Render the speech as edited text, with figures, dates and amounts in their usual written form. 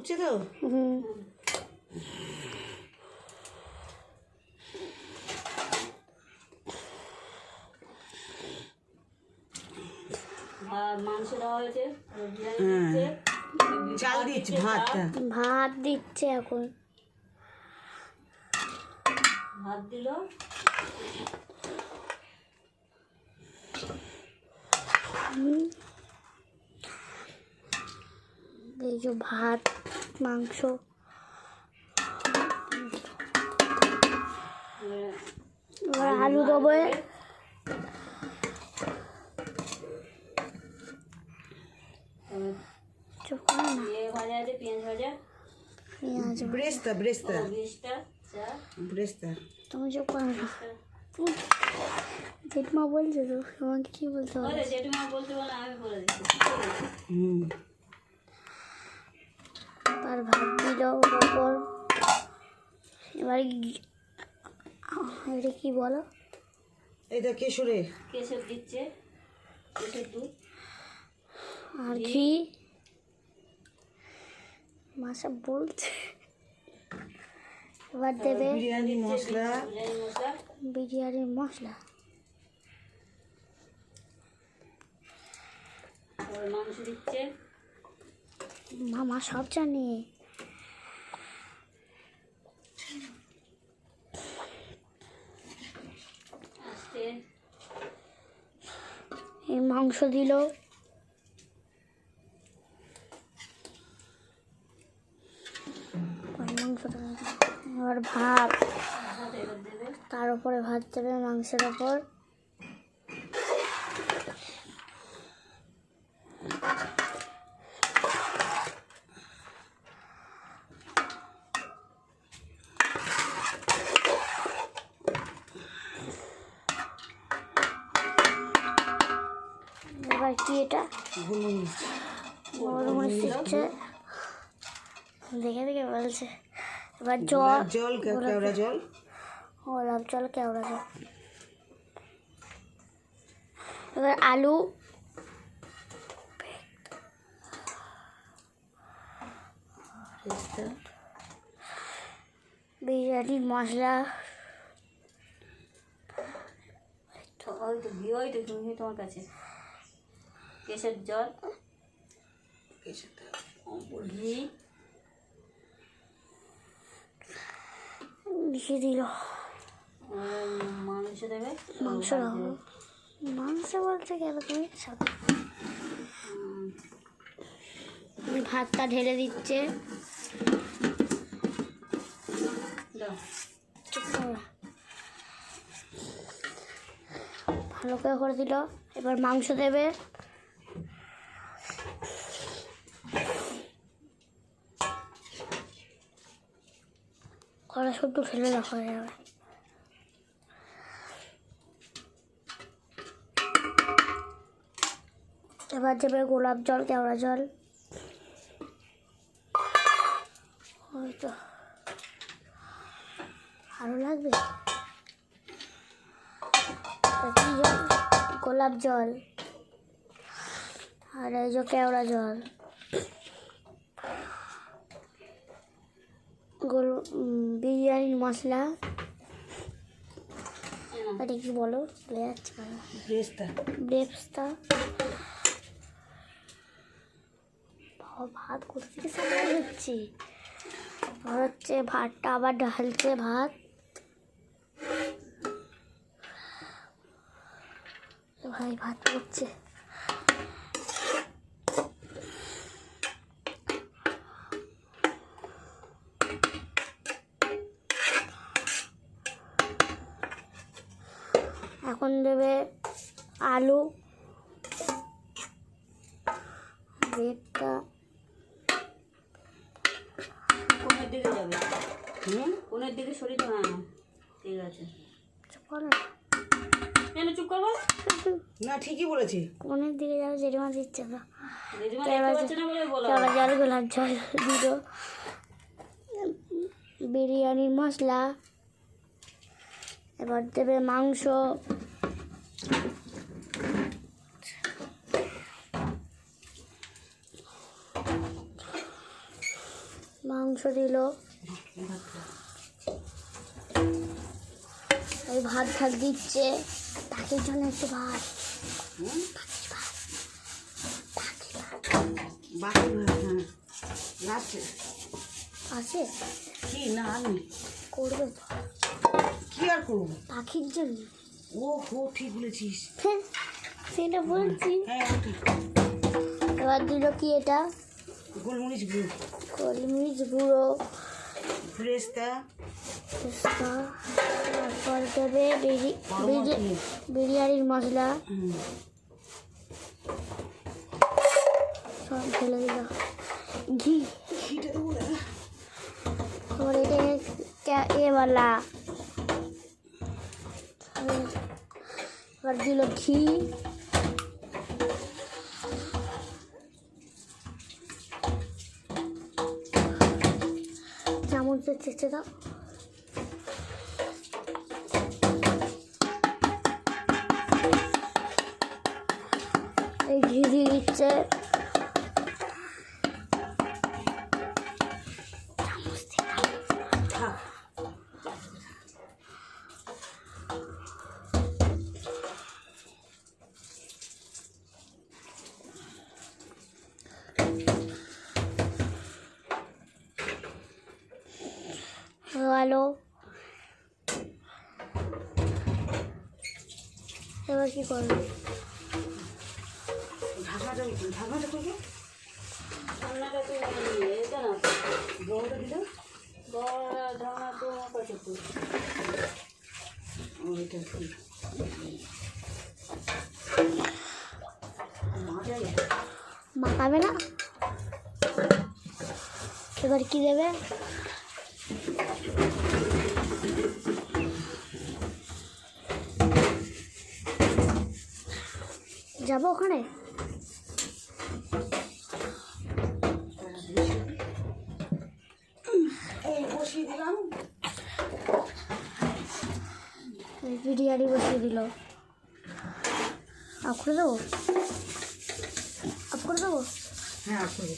ফুটছে তো। মাংস দেওয়া হয়েছে, চাল দিচ্ছে, ভাত দিচ্ছে এখন। ভাত দিল, এই যে ভাত মাংস। এবার আলু দেবো, ভাজা আছে, পেঁয়াজ ভাজা, পেঁয়াজ ব্রেস্তা। তুমি চুপ করো না, জেঠিমা বলছে তো, তোমাকে কি বলতে হবে? জেঠিমা বলতে বলে আমি বলে দিচ্ছি। আর ভাত দিল ওপর। এবার এটা কি বলো? এটা কেশর দিচ্ছে, কেশর দুধ আর ঘি। মাসা বলছে এবার দেবে বিরিয়ানি মশলা, মাংস দিচ্ছে, মামা সব জানে। এই মাংস দিল, এবার ভাত, তার উপরে ভাত দেবে মাংসের ওপর। এবার কি এটা গোলমরিচ দিচ্ছে, দেখে দেখে বলছে। এবার জল, কেওড়া জল, গোলাপ জল, কেওড়া জল। এবার আলু, বিরিয়ানির মশলা, তোমার কাছে কেশের জল, ঘি লিখে দিল। মাংস দেবে, মাংস বলতে গেল তুমি ভাতটা ঢেলে দিচ্ছে। ভালো করে দিল। এবার মাংস দেবে, কড়া শুদ্ধ ফেলে রাখা হয়ে যাবে। এবার দেবে গোলাপ জল, কেওড়া জল, হয়তো আরো লাগবে। কি জল? গোলাপ জল, আর এই যে কেওড়া জল, বিরিয়ানির মশলা, এটা কি বলো? ব্রেস্তা। ভাত কোথা থেকে সামনে হচ্ছে? ভাতটা আবার ঢালছে ভাত। ভাই ভাত করছে। এখন দেবে আলু, ব্রেডটা। কোনের দিকে যাবে, কোনের দিকে সরিয়ে দাও। হ্যাঁ ঠিক আছে, চুপ করো চুপ করবো না, ঠিকই বলেছি। কোনের দিকে যাবে, জেঠিমা দিচ্ছে না। কেওড়া জল, গোলাপ জল দিল, বিরিয়ানির মশলা। এবার দেবে মাংস, দিল, ওই ভাত ভাত দিচ্ছে পাখির জন্য একটু ভাত। বাকি হ্যাঁ লাস্টে আছে কি না আমি করবে তো কি আর করবো? পাখির জন্য। ও হো ঠিক বলেছিস। হ্যাঁ সেটা বলছি। হ্যাঁ ও ঠিক। এবার দিল কি এটা? গোলমরিচ গুঁড়ো, গোলমরিচ গুঁড়ো, ফ্রেস্তা, পেস্তা, তারপর দেবে গরম মশলা। বিরিয়ানির মশলা, হুম, সব ঢেলে দিল, ঘি। ঘিটা দেবো না। और ये वाला और दिल घी, চামচ দিয়ে চেঁচে দাও। এই ঘি দিয়ে দিচ্ছে, থাক। ভালো। এবার কি করবে? ঢাকনাটা করবো, ঢাকনাটা তো এটা না, বড়টা দিলাম। বড় ঢাকনা তো কত ওইটা কি মাজাই মাখাবে না। এবার কি দেবে? যাবো ওখানে। এই বসিয়ে দিলাম। বিরিয়ানি বসিয়ে দিল। আপ করে দেবো, আপ করে দেবো। হ্যাঁ, আর করবো।